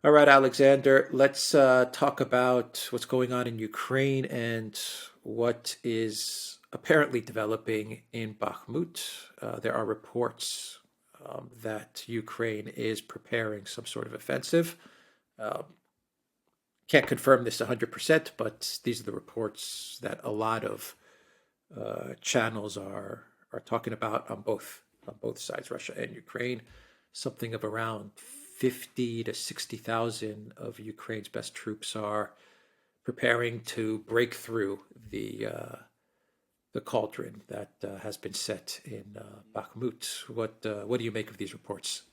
All right, Alexander, let's talk about what's going on in Ukraine and what is apparently developing in Bakhmut. There are reports that Ukraine is preparing some sort of offensive. Um, can't confirm this 100%, but these are the reports that a lot of channels are talking about on both sides, Russia and Ukraine. Something of around 50 to 60,000 of Ukraine's best troops are preparing to break through the cauldron that has been set in Bakhmut. What do you make of these reports?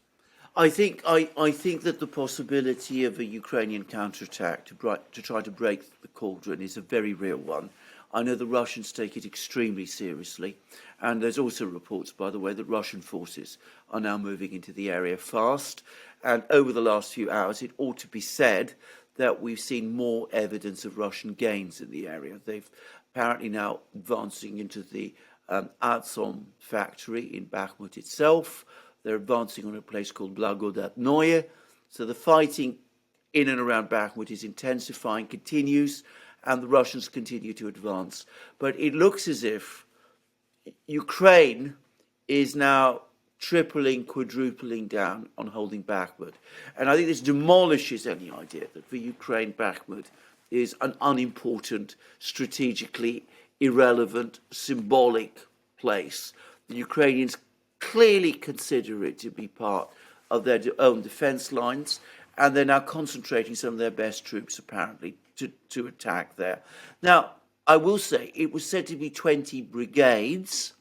I think that the possibility of a Ukrainian counterattack to try to break the cauldron is a very real one. I know the Russians take it extremely seriously, and there's also reports, by the way, that Russian forces are now moving into the area fast. And over the last few hours, it ought to be said that we've seen more evidence of Russian gains in the area. They've apparently now advancing into the Artsom factory in Bakhmut itself. They're advancing on a place called Blagodatnoye. So the fighting in and around Bakhmut is intensifying, continues, and the Russians continue to advance. But it looks as if Ukraine is now tripling, quadrupling down on holding Bakhmut. And I think this demolishes any idea that for Ukraine, Bakhmut is an unimportant, strategically irrelevant, symbolic place. The Ukrainians clearly consider it to be part of their own defence lines, and they're now concentrating some of their best troops, apparently, to attack there. Now, I will say, it was said to be 20 brigades.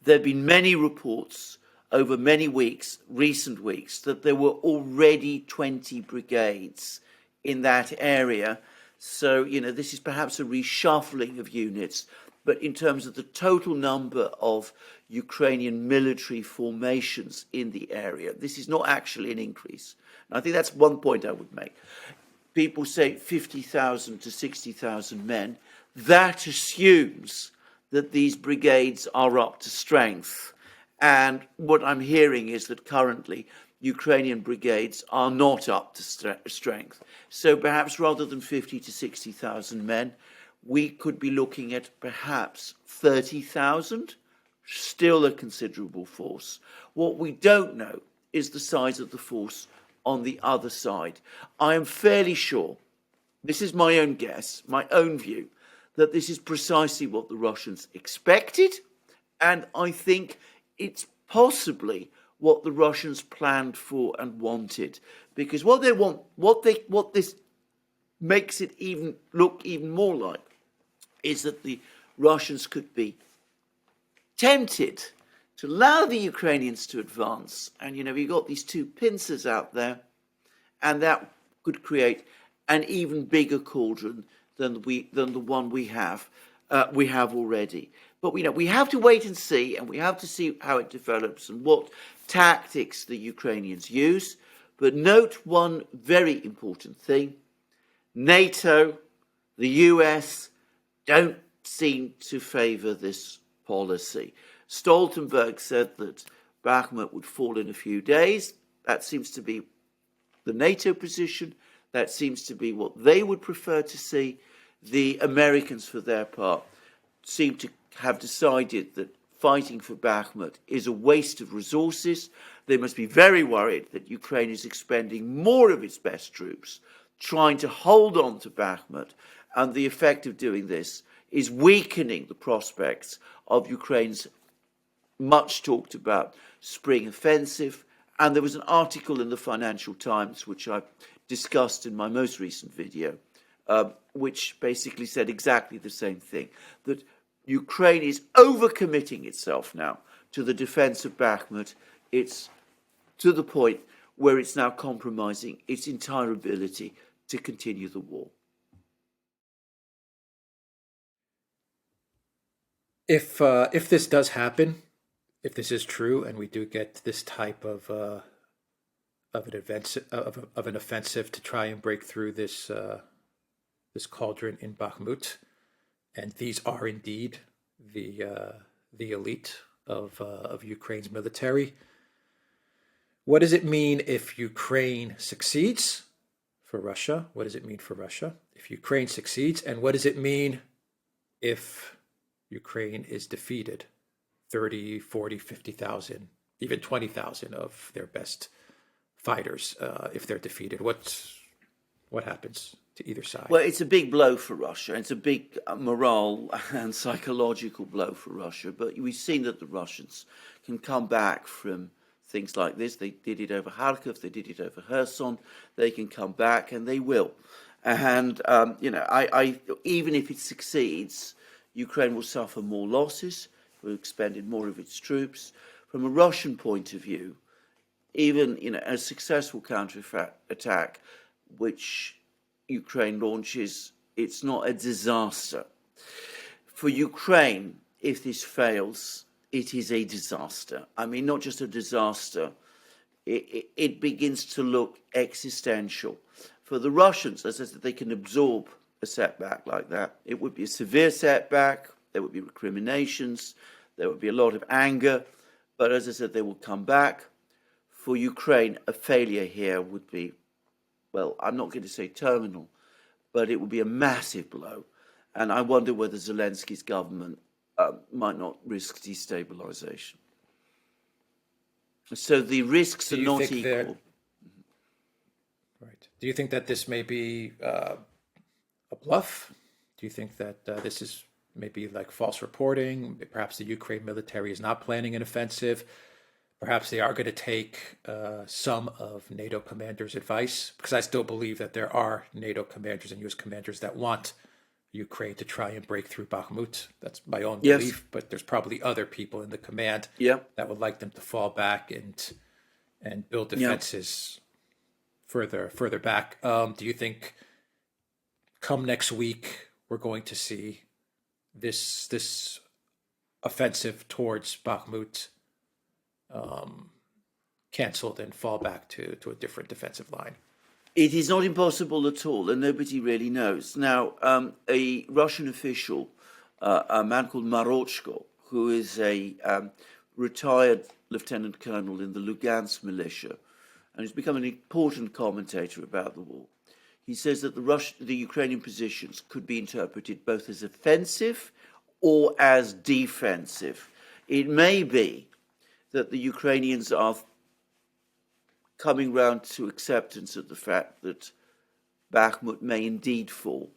There have been many reports over many weeks, recent weeks, that there were already 20 brigades in that area. So, this is perhaps a reshuffling of units. But in terms of the total number of Ukrainian military formations in the area, this is not actually an increase. And I think that's one point I would make. People say 50,000 to 60,000 men. That assumes that these brigades are up to strength. And what I'm hearing is that currently Ukrainian brigades are not up to strength. So perhaps rather than 50 to 60,000 men, we could be looking at perhaps 30,000, still a considerable force. What we don't know is the size of the force on the other side. I am fairly sure, this is my own guess, my own view, that this is precisely what the Russians expected, and I think it's possibly what the Russians planned for and wanted. Because what they want, what this makes it even look even more like, is that the Russians could be tempted to allow the Ukrainians to advance. And, you've got these two pincers out there, and that could create an even bigger cauldron than the one we have already. But, we have to wait and see, and we have to see how it develops and what tactics the Ukrainians use. But note one very important thing. NATO, the US, don't seem to favour this policy. Stoltenberg said that Bakhmut would fall in a few days. That seems to be the NATO position. That seems to be what they would prefer to see. The Americans, for their part, seem to have decided that fighting for Bakhmut is a waste of resources. They must be very worried that Ukraine is expending more of its best troops trying to hold on to Bakhmut, and the effect of doing this is weakening the prospects of Ukraine's much talked about spring offensive. And there was an article in the Financial Times, which I discussed in my most recent video, which basically said exactly the same thing, that Ukraine is overcommitting itself now to the defense of Bakhmut. It's to the point where it's now compromising its entire ability to continue the war. If this does happen, if this is true, and we do get this type of an offensive to try and break through this cauldron in Bakhmut, and these are indeed the elite of Ukraine's military, What does it mean if Ukraine succeeds for Russia? What does it mean for Russia if Ukraine succeeds? And what does it mean if Ukraine is defeated? 30, 40, 50,000, even 20,000 of their best fighters, if they're defeated. What happens to either side? Well, it's a big blow for Russia. It's a big morale and psychological blow for Russia. But we've seen that the Russians can come back from things like this. They did it over Kharkiv. They did it over Kherson. They can come back, and they will. And I even if it succeeds, Ukraine will suffer more losses. Will expended more of its troops. From a Russian point of view, even a successful counter-attack, which Ukraine launches, it's not a disaster. For Ukraine, if this fails, it is a disaster. I mean, not just a disaster, it begins to look existential. For the Russians, as I said, they can absorb a setback like that. It would be a severe setback, there would be recriminations, there would be a lot of anger, but as I said, they will come back. For Ukraine, a failure here would be, well, I'm not going to say terminal, but it would be a massive blow. And I wonder whether Zelensky's government might not risk destabilization. So the risks are not equal. Right. Do you think that this may be a bluff? Do you think that this is maybe like false reporting? Perhaps the Ukraine military is not planning an offensive. Perhaps they are going to take some of NATO commanders' advice, because I still believe that there are NATO commanders and U.S. commanders that want Ukraine to try and break through Bakhmut. That's my own belief, but there's probably other people in the command that would like them to fall back and build defenses further back. Do you think come next week we're going to see this offensive towards Bakhmut cancelled and fall back to a different defensive line? It is not impossible at all, and nobody really knows. Now, a Russian official, a man called Marochko, who is a retired lieutenant colonel in the Lugansk militia, and he's become an important commentator about the war. He says that the Ukrainian positions could be interpreted both as offensive or as defensive. It may be that the Ukrainians are coming round to acceptance of the fact that Bakhmut may indeed fall.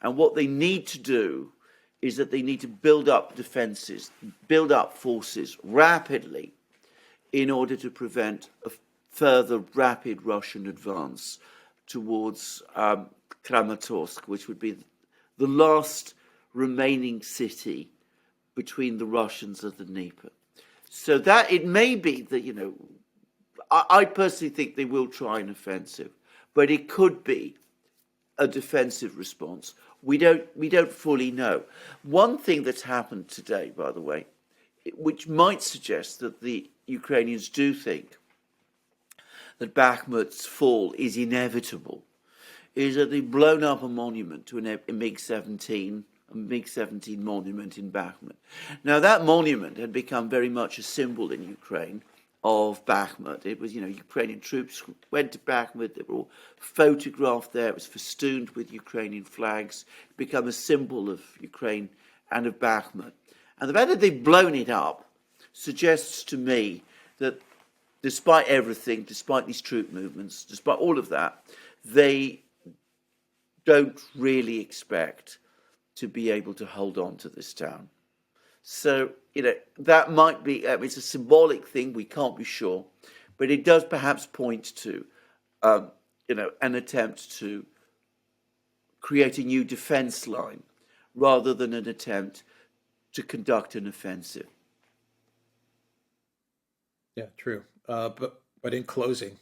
And what they need to do is that they need to build up defenses, build up forces rapidly in order to prevent a further rapid Russian advance towards Kramatorsk, which would be the last remaining city between the Russians and the Dnieper. So that it may be that, I personally think they will try an offensive, but it could be a defensive response. We don't fully know. One thing that's happened today, by the way, which might suggest that the Ukrainians do think that Bakhmut's fall is inevitable, is that they've blown up a monument to a MiG-17 monument in Bakhmut. Now, that monument had become very much a symbol in Ukraine of Bakhmut. It was, Ukrainian troops went to Bakhmut, they were all photographed there, it was festooned with Ukrainian flags, it became a symbol of Ukraine and of Bakhmut. And the fact that they've blown it up suggests to me that despite everything, despite these troop movements, despite all of that, they don't really expect to be able to hold on to this town. So, that might be, it's a symbolic thing, we can't be sure, but it does perhaps point to, an attempt to create a new defense line rather than an attempt to conduct an offensive. Yeah, true. But in closing,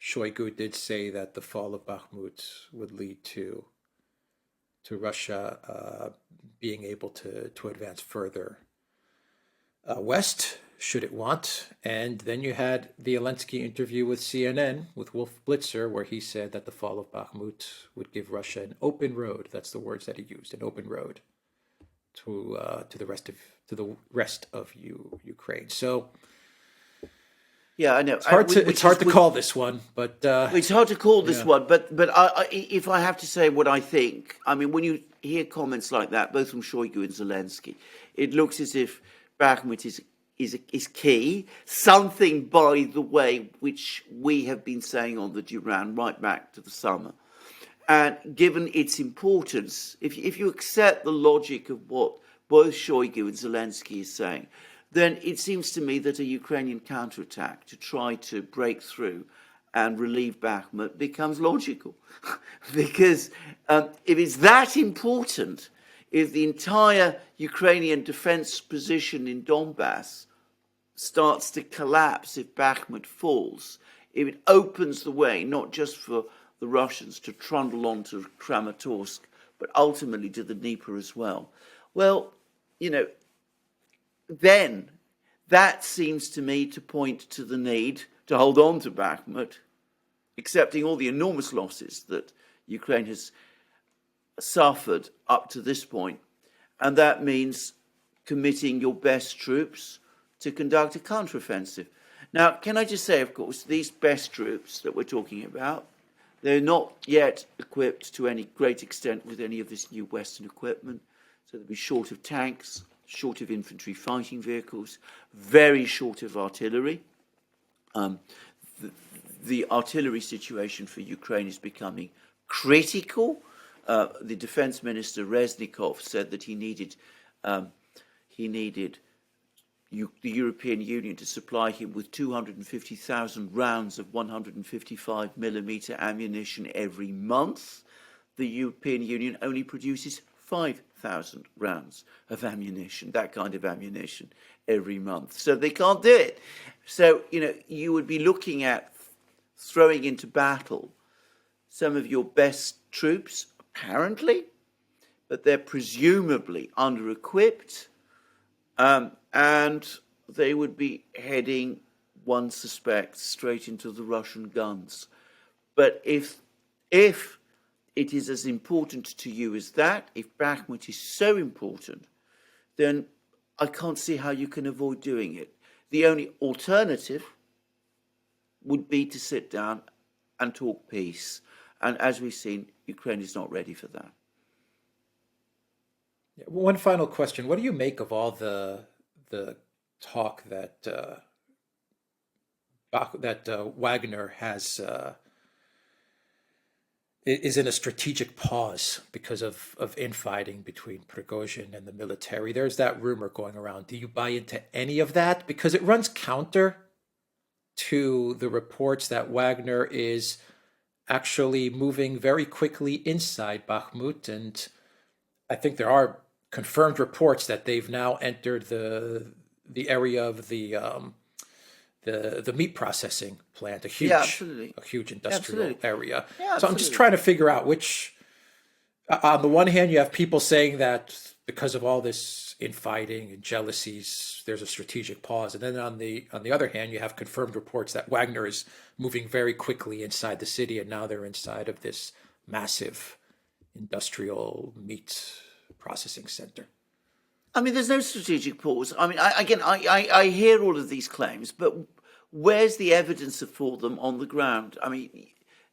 Shoigu did say that the fall of Bakhmut would lead to Russia being able to advance further west, should it want. And then you had the Zelensky interview with CNN, with Wolf Blitzer, where he said that the fall of Bakhmut would give Russia an open road. That's the words that he used, an open road to the rest of Ukraine. So Yeah, I know. It's hard to call this one, but It's hard to call this yeah. one, but if I have to say what I think, I mean, when you hear comments like that, both from Shoigu and Zelensky, it looks as if Bakhmut is key. Something, by the way, which we have been saying on the Duran right back to the summer. And given its importance, if you accept the logic of what both Shoigu and Zelensky is saying, then it seems to me that a Ukrainian counterattack to try to break through and relieve Bakhmut becomes logical. Because if it's that important, if the entire Ukrainian defense position in Donbass starts to collapse if Bakhmut falls, if it opens the way not just for the Russians to trundle on to Kramatorsk, but ultimately to the Dnieper as well, well, then that seems to me to point to the need to hold on to Bakhmut, accepting all the enormous losses that Ukraine has suffered up to this point. And that means committing your best troops to conduct a counteroffensive. Now, can I just say, of course, these best troops that we're talking about, they're not yet equipped to any great extent with any of this new Western equipment. So they'll be short of tanks, short of infantry fighting vehicles, very short of artillery. The artillery situation for Ukraine is becoming critical. The defense minister Reznikov said that he needed the European Union to supply him with 250,000 rounds of 155 millimeter ammunition every month. The European Union only produces 5,000 rounds of ammunition, that kind of ammunition, every month. So they can't do it. So, you would be looking at throwing into battle some of your best troops, apparently, but they're presumably under-equipped, and they would be heading, one suspects, straight into the Russian guns. But if it is as important to you as that, if Bakhmut is so important, then I can't see how you can avoid doing it. The only alternative would be to sit down and talk peace. And as we've seen, Ukraine is not ready for that. One final question. What do you make of all the talk that Wagner has is in a strategic pause because of infighting between Prigozhin and the military? There's that rumor going around. Do you buy into any of that? Because it runs counter to the reports that Wagner is actually moving very quickly inside Bakhmut, and I think there are confirmed reports that they've now entered the area of the meat processing plant, a huge industrial area. Yeah, so I'm just trying to figure out which. On the one hand, you have people saying that because of all this infighting and jealousies, there's a strategic pause, and then on the other hand, you have confirmed reports that Wagner is moving very quickly inside the city, and now they're inside of this massive industrial meat processing center. I mean, there's no strategic pause. I mean, I hear all of these claims, but where's the evidence for them on the ground? I mean,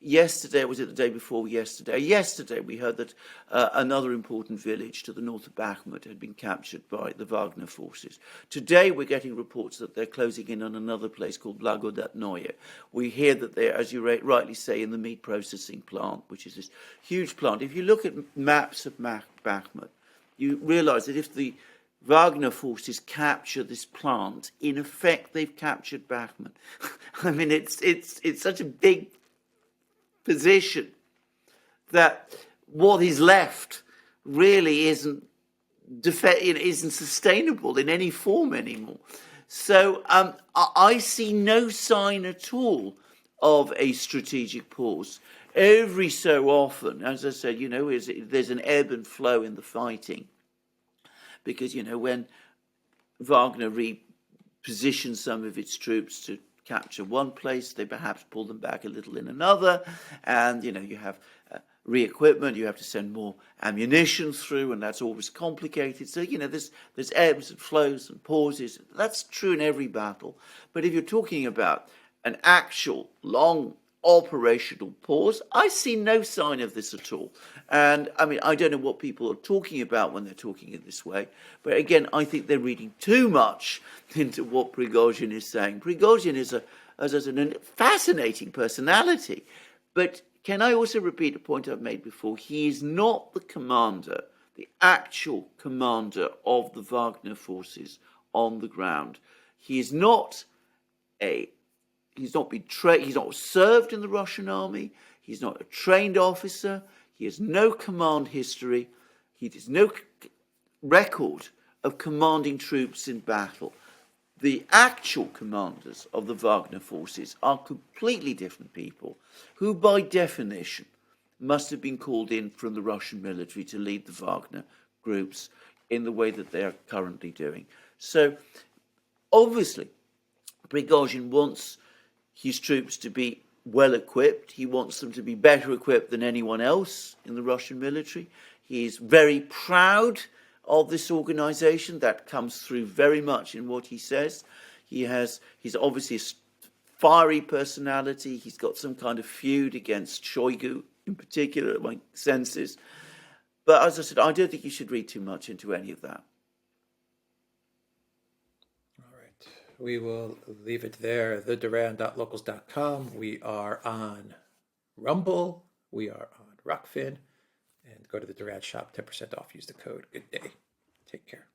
yesterday, was it the day before yesterday? Yesterday, we heard that another important village to the north of Bakhmut had been captured by the Wagner forces. Today, we're getting reports that they're closing in on another place called Blagodatnoye. We hear that they're, as you rightly say, in the meat processing plant, which is this huge plant. If you look at maps of Bakhmut, you realize that if the Wagner forces capture this plant, in effect, they've captured Bakhmut. I mean, it's such a big position that what is left really isn't sustainable in any form anymore. So I see no sign at all of a strategic pause. Every so often, as I said, there's an ebb and flow in the fighting. Because, when Wagner repositions some of its troops to capture one place, they perhaps pull them back a little in another. And, you have re-equipment, you have to send more ammunition through, and that's always complicated. So, there's ebbs and flows and pauses. That's true in every battle. But if you're talking about an actual long operational pause, I see no sign of this at all. And I mean, I don't know what people are talking about when they're talking in this way. But again, I think they're reading too much into what Prigozhin is saying. Prigozhin is a fascinating personality. But can I also repeat a point I've made before? He is not the commander, the actual commander of the Wagner forces on the ground. He is not he's not been he's not served in the Russian army. He's not a trained officer. He has no command history. He has no record of commanding troops in battle. The actual commanders of the Wagner forces are completely different people who, by definition, must have been called in from the Russian military to lead the Wagner groups in the way that they are currently doing. So, obviously, Prigozhin wants his troops to be well equipped. He wants them to be better equipped than anyone else in the Russian military. He is very proud of this organization. That comes through very much in what he says. He's obviously a fiery personality. He's got some kind of feud against Shoigu in particular, my sense is. But as I said, I don't think you should read too much into any of that. All right. We will leave it there. TheDuran.locals.com. We are on Rumble. We are on Rockfin. And go to the Duran shop, 10% off. Use the code. Good day. Take care.